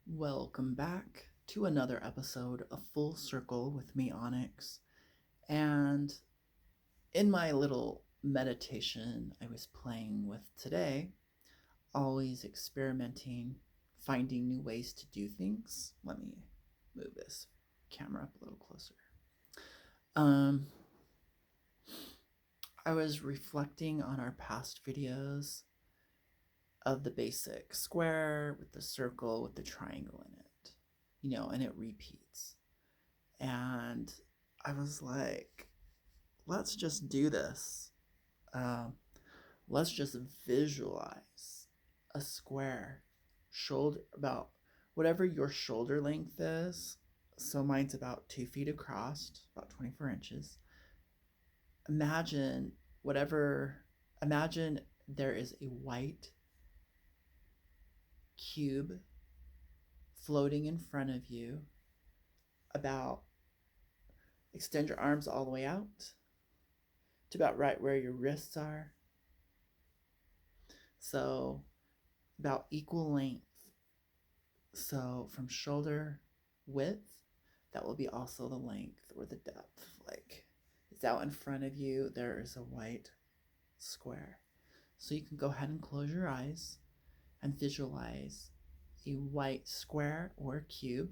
Welcome back to another episode of Full Circle with me, Onyx. And in my little meditation I was playing with today, always experimenting, finding new ways to do things. Let me move this camera up a little closer. Um, I was reflecting on our past videos of the basic square with the circle with the triangle in it, and it repeats. And I was like, let's just do this. Um, let's just visualize a square, shoulder about whatever your shoulder length is. So mine's about 2 feet across, about 24 inches. Imagine whatever, imagine there is a white cube floating in front of you, about, extend your arms all the way out to about right where your wrists are. So about equal length. So from shoulder width, that will be also the length or the depth. Like it's out in front of you, there is a white square. So you can go ahead and close your eyes and visualize a white square or cube.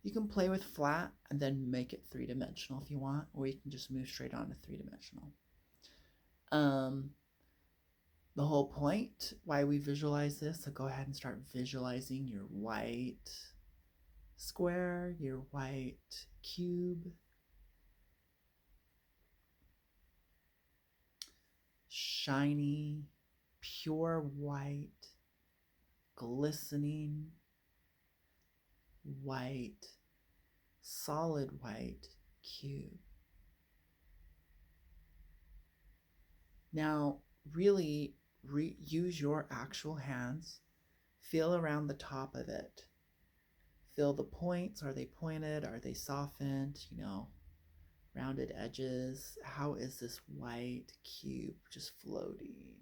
You can play with flat and then make it three-dimensional if you want, or you can just move straight on to three-dimensional. The whole point why we visualize this, so go ahead and start visualizing your white square, your white cube. Shiny, pure white, glistening white, solid white cube. Now, really use your actual hands. Feel around the top of it. Feel the points. Are they pointed? Are they softened? Rounded edges. How is this white cube just floating?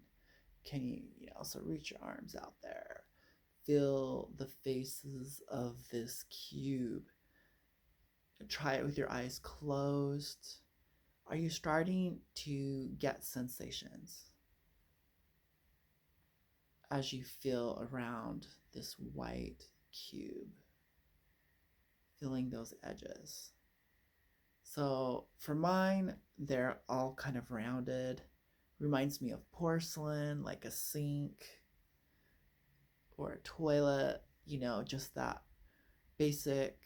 Can you, so reach your arms out there. Feel the faces of this cube. Try it with your eyes closed. Are you starting to get sensations as you feel around this white cube? Feeling those edges. So for mine, they're all kind of rounded. Reminds me of porcelain, like a sink or a toilet, just that basic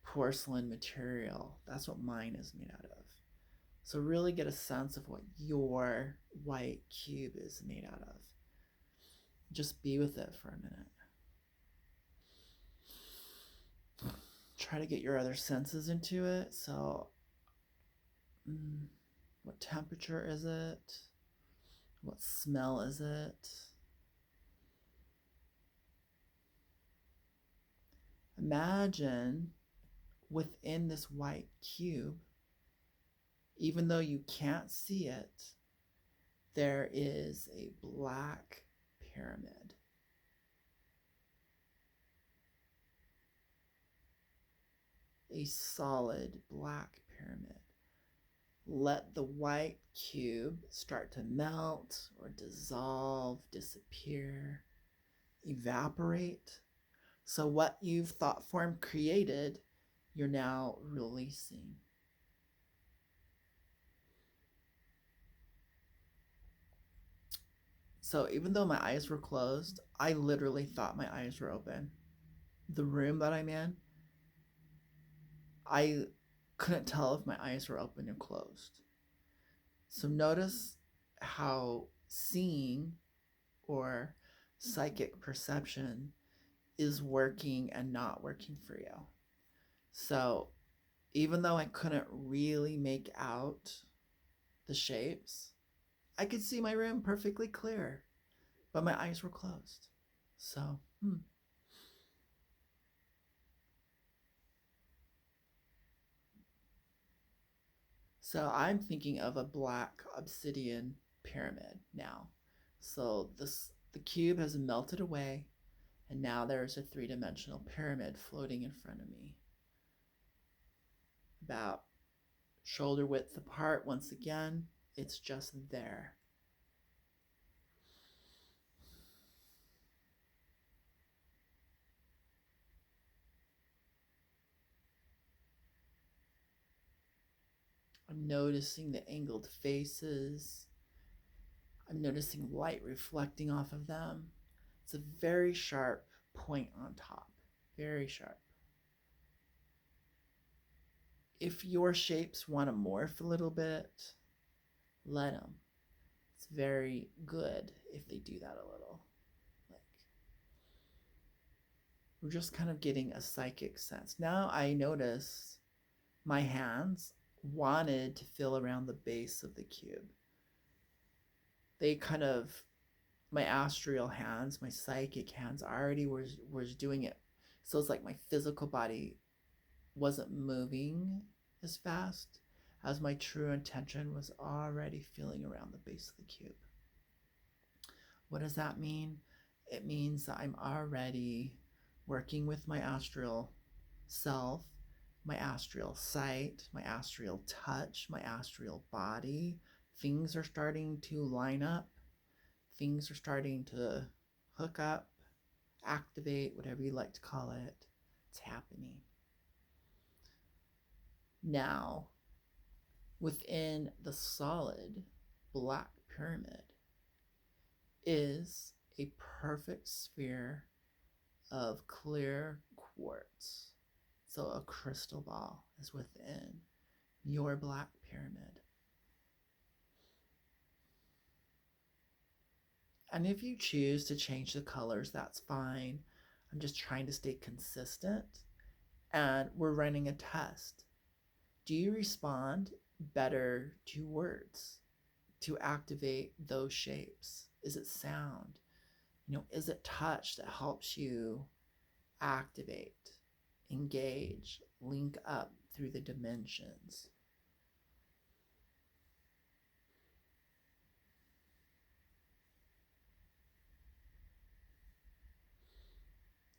porcelain material. That's what mine is made out of. So really get a sense of what your white cube is made out of. Just be with it for a minute. Try to get your other senses into it. So, what temperature is it? What smell is it? Imagine within this white cube, even though you can't see it, there is a black pyramid. A solid black pyramid. Let the white cube start to melt or dissolve, disappear, evaporate. So what you've thought form created, you're now releasing. So even though my eyes were closed, I literally thought my eyes were open. The room that I'm in, I couldn't tell if my eyes were open or closed. So notice how seeing or psychic perception is working and not working for you. So even though I couldn't really make out the shapes, I could see my room perfectly clear, but my eyes were closed. So, So I'm thinking of a black obsidian pyramid now. So the cube has melted away And now there's a three-dimensional pyramid floating in front of me, about shoulder width apart. Once again, it's just there. I'm noticing the angled faces. I'm noticing light reflecting off of them. It's a very sharp point on top, very sharp. If your shapes want to morph a little bit, let them. It's very good if they do that a little. Like, we're just kind of getting a psychic sense. Now I notice my hands wanted to feel around the base of the cube. They kind of, my astral hands, my psychic hands already was doing it. So it's like my physical body wasn't moving as fast as my true intention was already feeling around the base of the cube. What does that mean? It means that I'm already working with my astral self, my astral sight, my astral touch, my astral body. Things are starting to line up. Things are starting to hook up, activate, whatever you like to call it. It's happening. Now, within the solid black pyramid is a perfect sphere of clear quartz. So a crystal ball is within your black pyramid. And if you choose to change the colors, that's fine. I'm just trying to stay consistent. And we're running a test. Do you respond better to words to activate those shapes? Is it sound? Is it touch that helps you activate, engage, link up through the dimensions?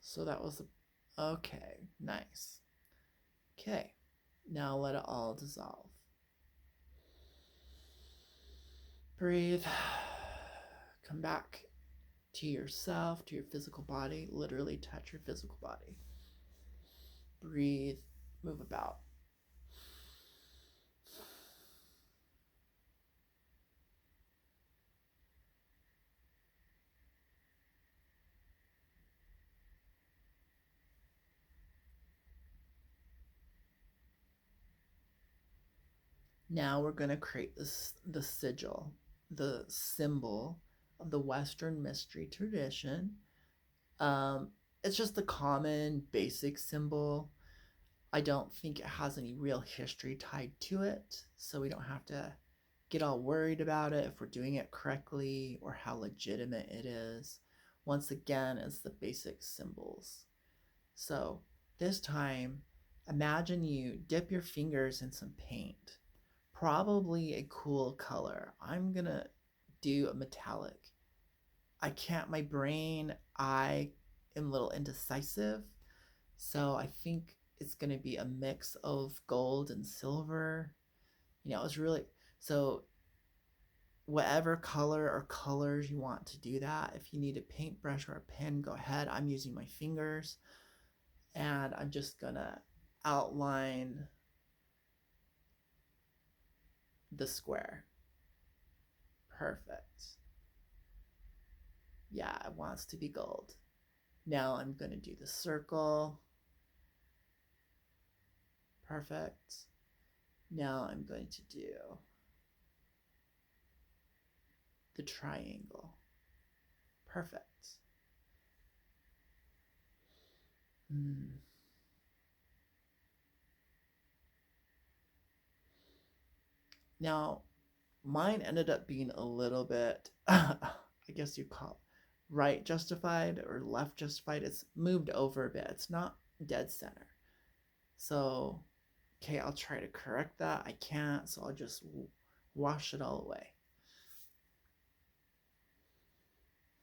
So that was okay, nice. Okay, now let it all dissolve. Breathe. Come back to yourself, to your physical body. Literally touch your physical body. Breathe. Move about. Now we're going to create the sigil, the symbol of the Western mystery tradition. It's just a common basic symbol. I don't think it has any real history tied to it, so we don't have to get all worried about it if we're doing it correctly or how legitimate it is. Once again, it's the basic symbols. So this time, imagine you dip your fingers in some paint, probably a cool color. I'm gonna do a metallic. My brain, I am a little indecisive, so I think it's gonna be a mix of gold and silver. It's really, so whatever color or colors you want to do that. If you need a paintbrush or a pen, go ahead. I'm using my fingers, and I'm just gonna outline the square. Perfect. Yeah, it wants to be gold. Now I'm going to do the circle. Perfect. Now I'm going to do the triangle. Perfect. Now, mine ended up being a little bit, I guess you call it right justified or left justified. It's moved over a bit. It's not dead center. So, okay, I'll try to correct that. I can't, so I'll just wash it all away.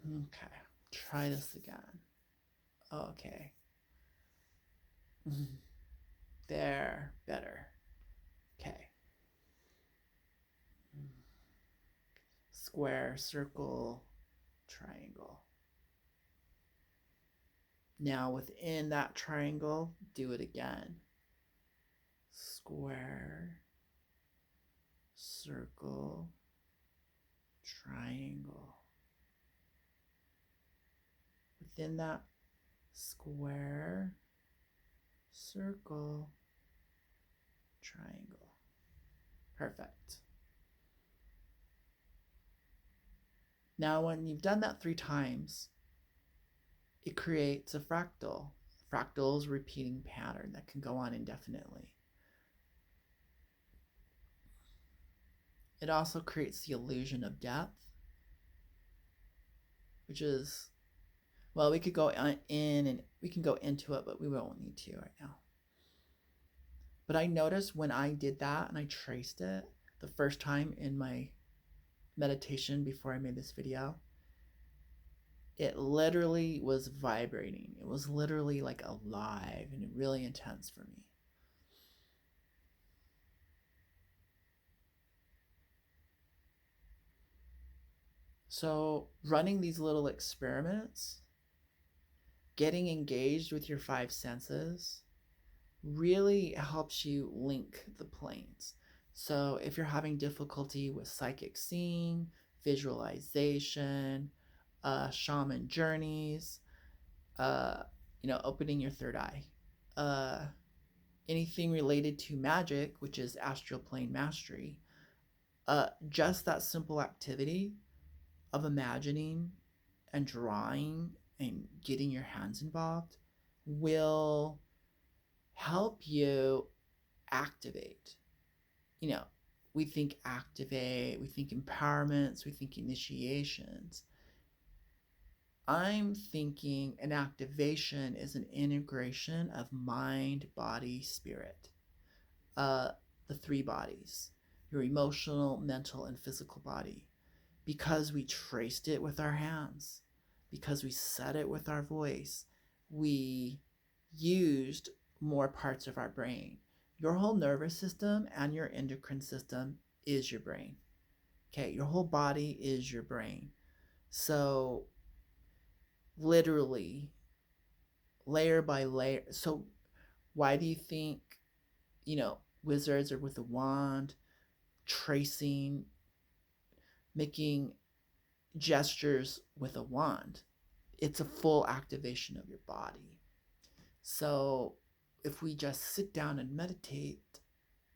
Okay, try this again. Okay. There, better. Okay. Square, circle, triangle. Now within that triangle, do it again. Square, circle, triangle. Within that, square, circle, triangle. Perfect. Now when you've done that 3 times, it creates a fractal. Fractals repeating pattern that can go on indefinitely. It also creates the illusion of depth, which is, well, we could go in and we can go into it, but we won't need to right now. But I noticed when I did that and I traced it the first time in my meditation before I made this video, it literally was vibrating. It was literally like alive and really intense for me. So running these little experiments, getting engaged with your 5 senses, really helps you link the planes. So if you're having difficulty with psychic seeing, visualization, shaman journeys, opening your third eye, anything related to magic, which is astral plane mastery, just that simple activity of imagining and drawing and getting your hands involved will help you activate. We think activate, we think empowerments, we think initiations. I'm thinking an activation is an integration of mind, body, spirit. The 3 bodies, your emotional, mental, and physical body. Because we traced it with our hands, because we said it with our voice, we used more parts of our brain. Your whole nervous system and your endocrine system is your brain. Okay, your whole body is your brain. So literally, layer by layer. So why do you think, wizards are with a wand, tracing, making gestures with a wand? It's a full activation of your body. So if we just sit down and meditate,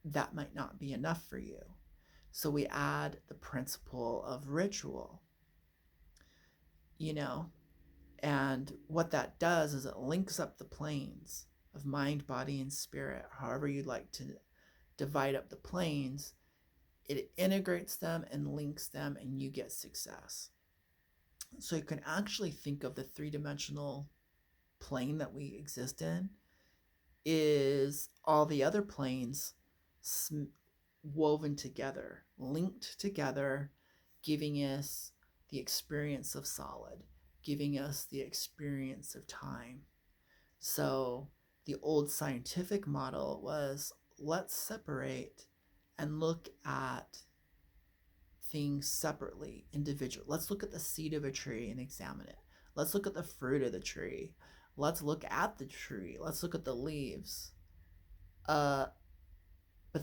that might not be enough for you. So we add the principle of ritual, and what that does is it links up the planes of mind, body, and spirit, however you'd like to divide up the planes. It integrates them and links them, and you get success. So you can actually think of the 3-dimensional plane that we exist in is all the other planes woven together, linked together, giving us the experience of solid, giving us the experience of time. So the old scientific model was, let's separate and look at things separately, individual. Let's look at the seed of a tree and examine it. Let's look at the fruit of the tree. Let's look at the tree. Let's look at the leaves. But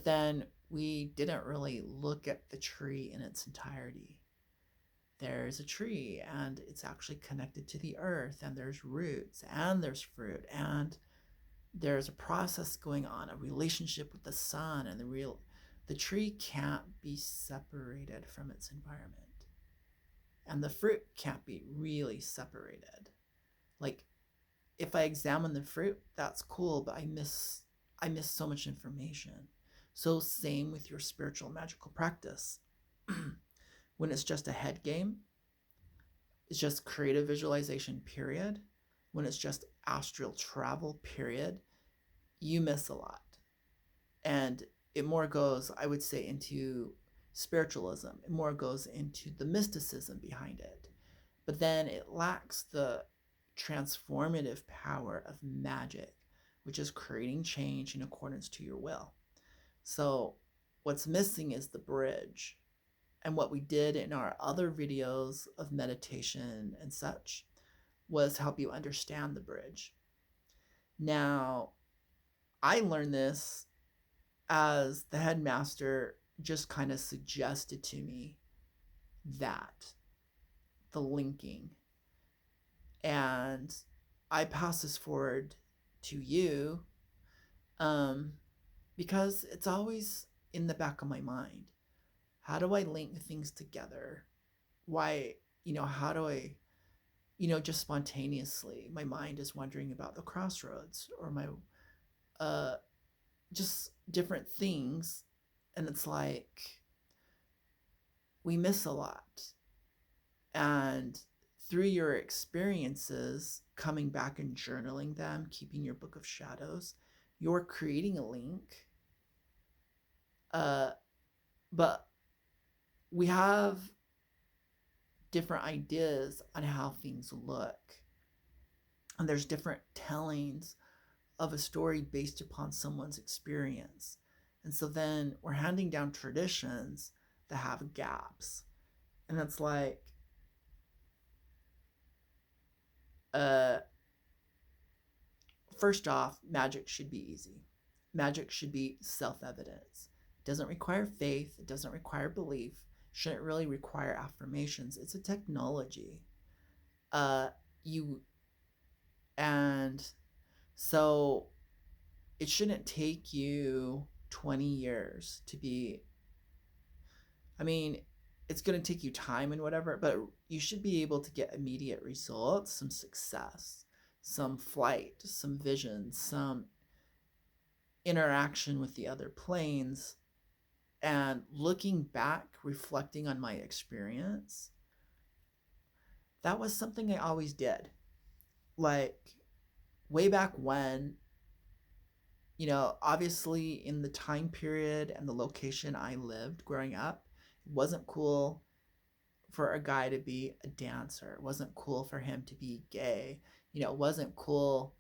then we didn't really look at the tree in its entirety. There's a tree and it's actually connected to the earth, and there's roots and there's fruit, and there's a process going on, a relationship with the sun, and the tree can't be separated from its environment. And the fruit can't be really separated. Like, if I examine the fruit, that's cool, but I miss so much information. So same with your spiritual magical practice. When it's just a head game, it's just creative visualization, period. When it's just astral travel, period, you miss a lot. And it more goes, I would say, into spiritualism. It more goes into the mysticism behind it. But then it lacks the transformative power of magic, which is creating change in accordance to your will. So what's missing is the bridge. And what we did in our other videos of meditation and such was help you understand the bridge. Now, I learned this as the headmaster just kind of suggested to me that the linking. And I pass this forward to you because it's always in the back of my mind. How do I link things together? Why, how do I, just spontaneously, my mind is wondering about the crossroads or my, just different things. And it's like, we miss a lot. And through your experiences, coming back and journaling them, keeping your book of shadows, you're creating a link. But we have different ideas on how things look. And there's different tellings of a story based upon someone's experience. And so then we're handing down traditions that have gaps. And it's like, first off, magic should be easy. Magic should be self-evidence. It doesn't require faith. It doesn't require belief. Shouldn't really require affirmations. It's a technology. And so it shouldn't take you 20 years to be, it's going to take you time and whatever, but you should be able to get immediate results, some success, some flight, some vision, some interaction with the other planes. And looking back, reflecting on my experience, that was something I always did. Like way back when, obviously in the time period and the location I lived growing up, it wasn't cool for a guy to be a dancer. It wasn't cool for him to be gay. It wasn't cool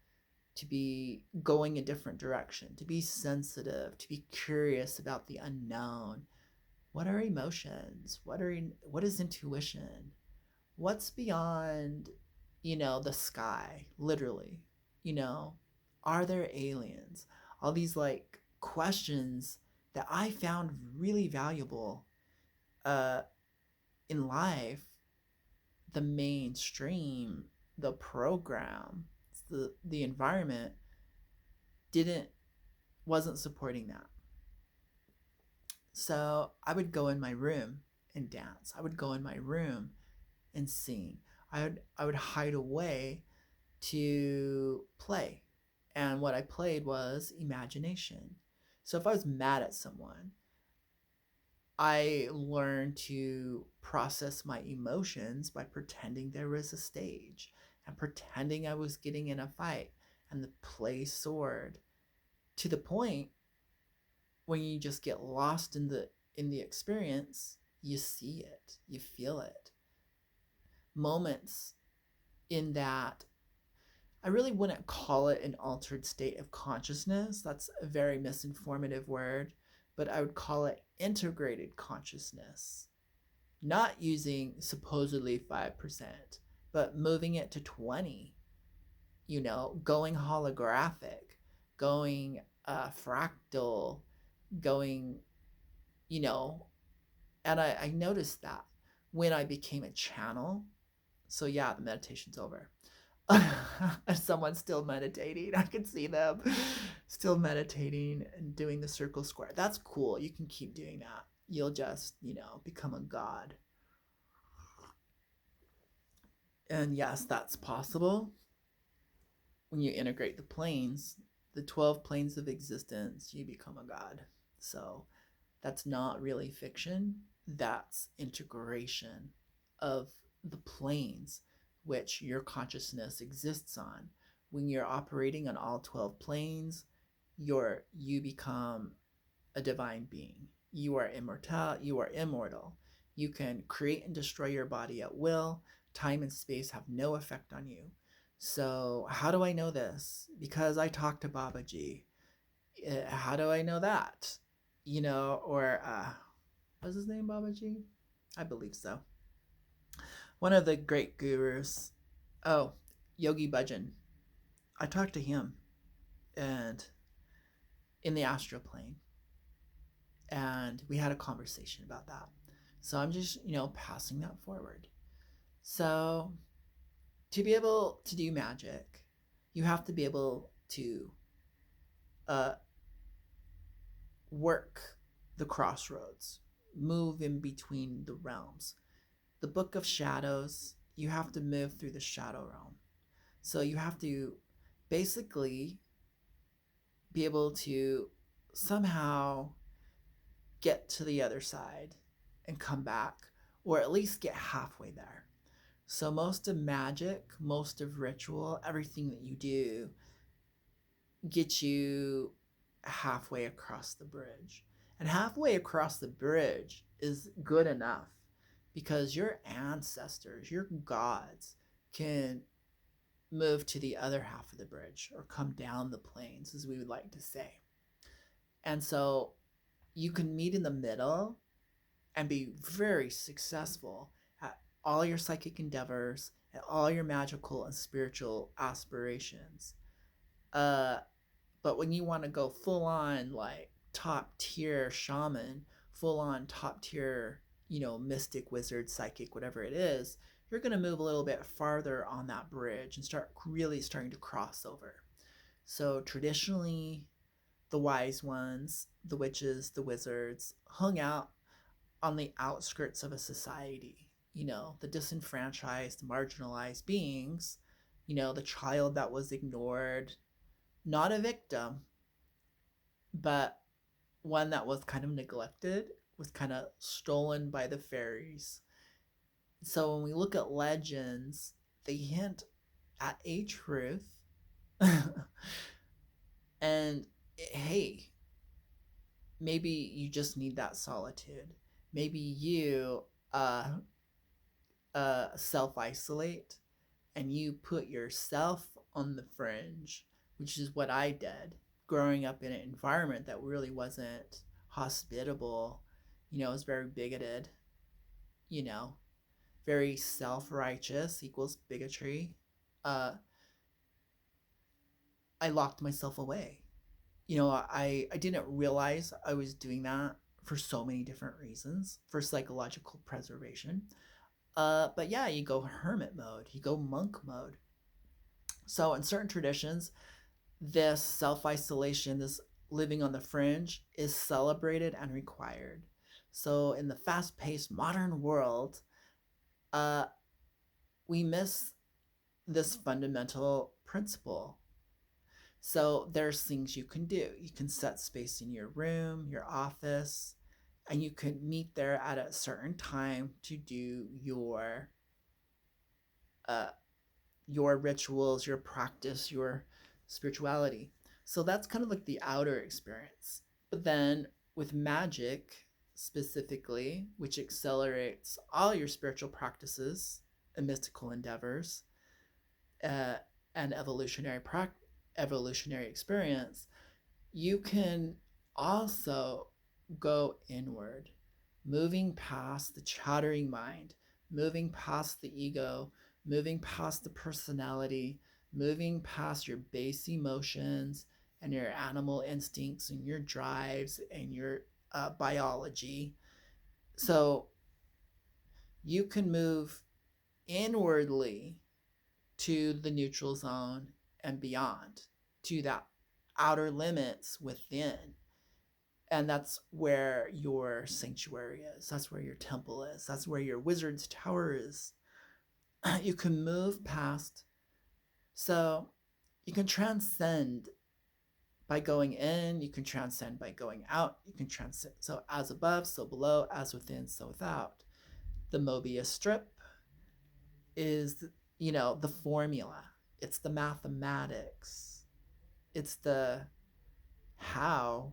to be going a different direction, to be sensitive, to be curious about the unknown. What are emotions? What is intuition? What's beyond, the sky, literally? Are there aliens? All these like questions that I found really valuable in life. The mainstream, the program, the environment wasn't supporting that. So I would go in my room and dance. I would go in my room and sing. I would hide away to play. And what I played was imagination. So if I was mad at someone, I learned to process my emotions by pretending there was a stage and pretending I was getting in a fight, and the play soared to the point when you just get lost in the experience. You see it, you feel it. Moments in that, I really wouldn't call it an altered state of consciousness. That's a very misinformative word, but I would call it integrated consciousness. Not using supposedly 5%, but moving it to 20, going holographic, going fractal, going, and I noticed that when I became a channel. So yeah, the meditation's over. Someone's still meditating. I can see them still meditating and doing the circle square. That's cool. You can keep doing that. You'll just, become a god. And yes, that's possible when you integrate the planes, the 12 planes of existence, you become a god. So that's not really fiction. That's integration of the planes which your consciousness exists on. When you're operating on all 12 planes, you become a divine being. You are immortal. You are immortal. You can create and destroy your body at will. Time and space have no effect on you. So, how do I know this? Because I talked to Babaji. How do I know that? Or was his name Babaji? I believe so. One of the great gurus. Oh, Yogi Bhajan. I talked to him and in the astral plane, and we had a conversation about that. So I'm just, passing that forward. So to be able to do magic, you have to be able to uh, work the crossroads, move in between the realms. The Book of Shadows, you have to move through the shadow realm. So you have to basically be able to somehow get to the other side and come back, or at least get halfway there. So most of magic, most of ritual, everything that you do gets you halfway across the bridge. And halfway across the bridge is good enough because your ancestors, your gods, can move to the other half of the bridge or come down the plains, as we would like to say. And so you can meet in the middle and be very successful at all your psychic endeavors and all your magical and spiritual aspirations. But when you want to go full on like top tier shaman, full on top tier, mystic, wizard, psychic, whatever it is, you're going to move a little bit farther on that bridge and start really starting to cross over. So traditionally, the wise ones, the witches, the wizards, hung out on the outskirts of a society, the disenfranchised, marginalized beings, the child that was ignored, not a victim, but one that was kind of neglected, was kind of stolen by the fairies. So when we look at legends, they hint at a truth. And hey, maybe you just need that solitude. Maybe you self isolate and you put yourself on the fringe, which is what I did growing up in an environment that really wasn't hospitable. It was very bigoted, you know, very self righteous equals bigotry. Uh, I locked myself away. I didn't realize I was doing that for so many different reasons for psychological preservation. But yeah, you go hermit mode, you go monk mode. So in certain traditions, this self isolation, this living on the fringe, is celebrated and required. So in the fast paced modern world, uh, we miss this fundamental principle. So there's things you can do. You can set space in your room, your office, and you can meet there at a certain time to do uh, your rituals, your practice, your spirituality. So that's kind of like the outer experience. But then with magic specifically, which accelerates all your spiritual practices and mystical endeavors, uh, and evolutionary experience, you can also go inward, moving past the chattering mind, moving past the ego, moving past the personality, moving past your base emotions and your animal instincts and your drives and your biology. So you can move inwardly to the neutral zone and beyond, to that outer limits within. And that's where your sanctuary is. That's where your temple is. That's where your wizard's tower is. You can move past. So you can transcend by going in. You can transcend by going out. You can transcend. So as above, so below, as within, so without. The Mobius strip is, the formula. It's the mathematics. It's the how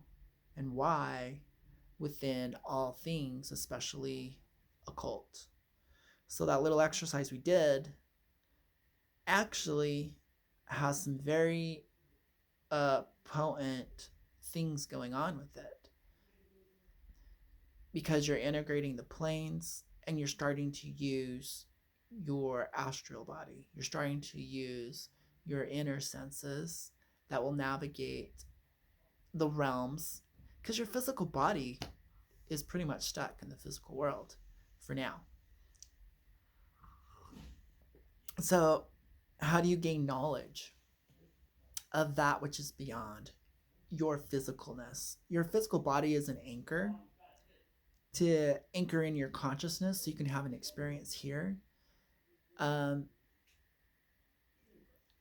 and why within all things, especially occult. So that little exercise we did actually has some very potent things going on with it, because you're integrating the planes and you're starting to use your astral body. You're starting to use your inner senses that will navigate the realms, because your physical body is pretty much stuck in the physical world for now. So, how do you gain knowledge of that which is beyond your physicalness? Your physical body is an anchor to anchor in your consciousness so you can have an experience here. Um,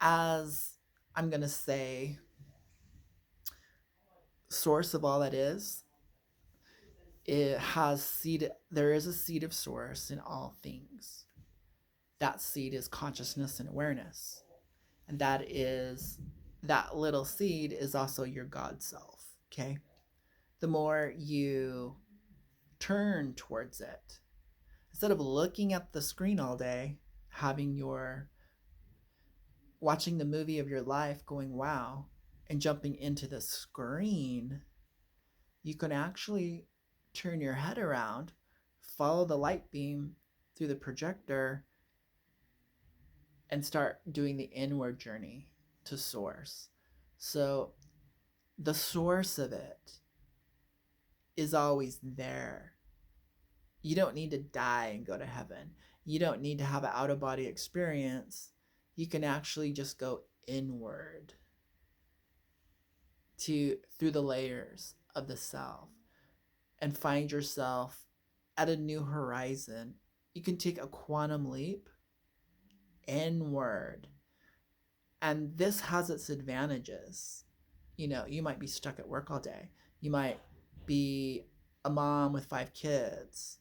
as I'm going to say, source of all that is, it has seed. There is a seed of source in all things. That seed is consciousness and awareness. And that little seed is also your God self. Okay. The more you turn towards it, instead of looking at the screen all day, having your watching the movie of your life going wow and jumping into the screen, you can actually turn your head around, follow the light beam through the projector, and start doing the inward journey to source. So the source of it is always there. You don't need to die and go to heaven. You don't need to have an out of body experience. You can actually just go inward through the layers of the self and find yourself at a new horizon. You can take a quantum leap inward. And this has its advantages. You might be stuck at work all day. You might be a mom with 5 kids.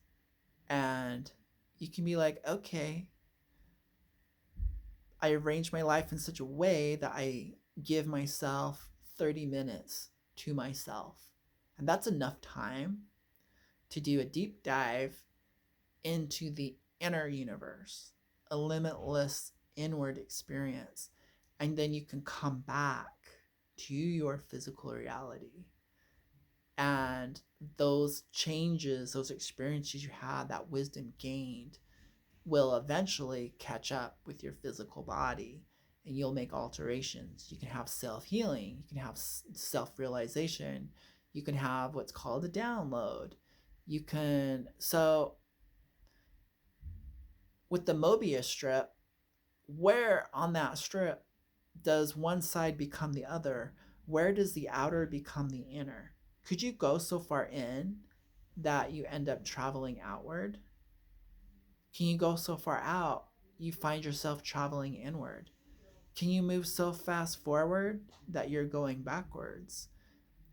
And you can be like, okay, I arrange my life in such a way that I give myself 30 minutes to myself. And that's enough time to do a deep dive into the inner universe, a limitless inward experience. And then you can come back to your physical reality. And those changes, those experiences you had, that wisdom gained, will eventually catch up with your physical body, and you'll make alterations. You can have self-healing, you can have self-realization, you can have what's called a download. So with the Mobius strip, where on that strip does one side become the other? Where does the outer become the inner? Could you go so far in that you end up traveling outward? Can you go so far out you find yourself traveling inward? Can you move so fast forward that you're going backwards?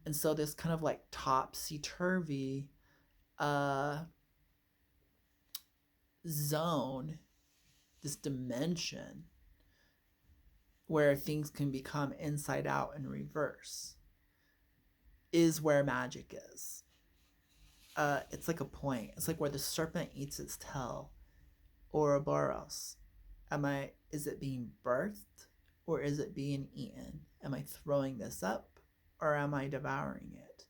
And so this kind of like topsy-turvy zone, this dimension where things can become inside out and reverse, is where magic is. It's like a point. It's like where the serpent eats its tail. Ouroboros. Is it being birthed or is it being eaten? Am I throwing this up or am I devouring it?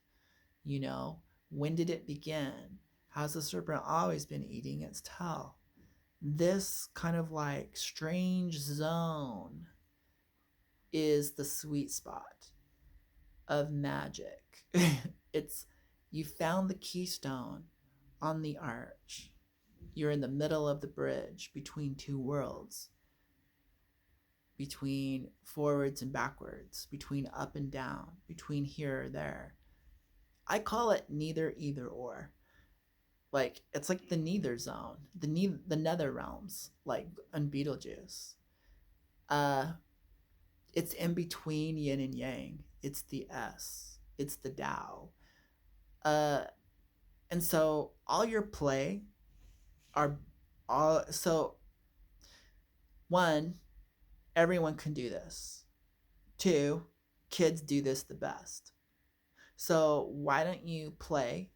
When did it begin? Has the serpent always been eating its tail? This kind of like strange zone is the sweet spot of magic. You found the keystone on the arch. You're in the middle of the bridge between two worlds, between forwards and backwards, between up and down, between here or there. I call it neither, either, or. Like, it's like the neither zone, the nether realms, like on Beetlejuice. It's in between yin and yang. It's the S. It's the Tao. And so all your play so one, everyone can do this. 2, kids do this the best. So why don't you play,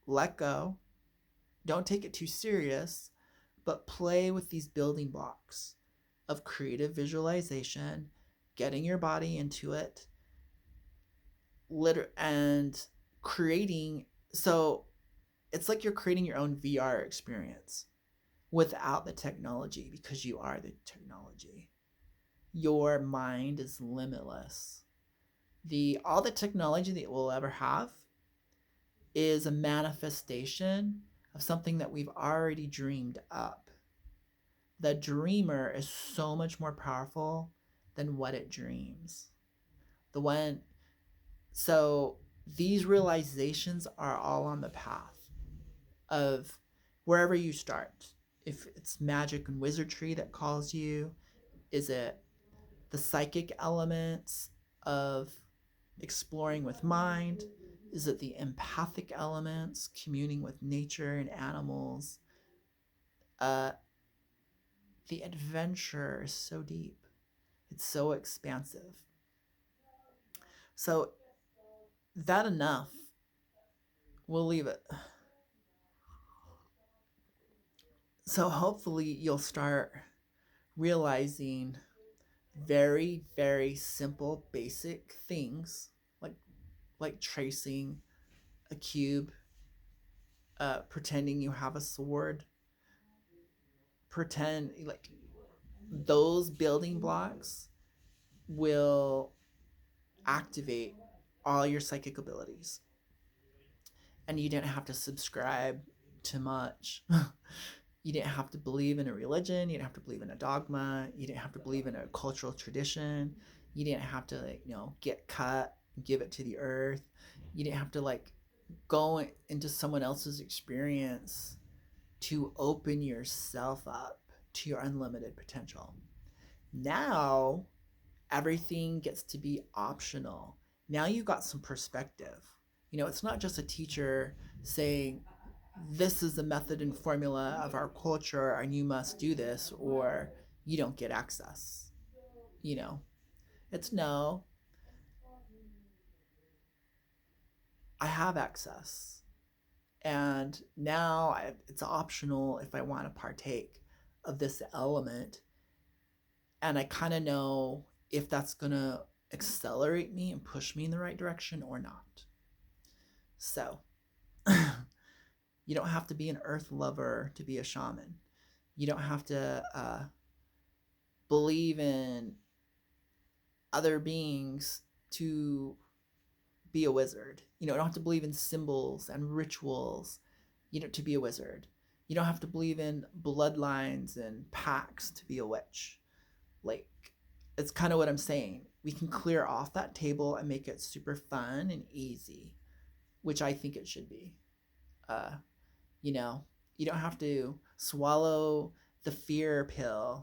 let go, don't take it too serious, but play with these building blocks of creative visualization, getting your body into it, and creating. So it's like you're creating your own VR experience without the technology, because you are the technology. Your mind is limitless. All the technology that we'll ever have is a manifestation of something that we've already dreamed up. The dreamer is so much more powerful than what it dreams. The one So these realizations are all on the path of wherever you start. If it's magic and wizardry that calls you, is it the psychic elements of exploring with mind? Is it the empathic elements, communing with nature and animals? Uh, the adventure is so deep. It's so expansive. So that enough. We'll leave it. So hopefully you'll start realizing very, very simple, basic things like tracing a cube, pretending you have a sword, pretend like those building blocks will activate all your psychic abilities. And you didn't have to subscribe to much. You didn't have to believe in a religion. You didn't have to believe in a dogma. You didn't have to believe in a cultural tradition. You didn't have to, like, get cut and give it to the earth. You didn't have to, like, go into someone else's experience to open yourself up to your unlimited potential. Now, everything gets to be optional. Now you got some perspective. It's not just a teacher saying, this is the method and formula of our culture and you must do this or you don't get access. It's no, I have access. And now it's optional if I want to partake of this element. And I kind of know if that's going to accelerate me and push me in the right direction or not. So, you don't have to be an earth lover to be a shaman. You don't have to believe in other beings to be a wizard. You don't have to believe in symbols and rituals, to be a wizard. You don't have to believe in bloodlines and pacts to be a witch. Like, it's kind of what I'm saying. We can clear off that table and make it super fun and easy, which I think it should be. You don't have to swallow the fear pill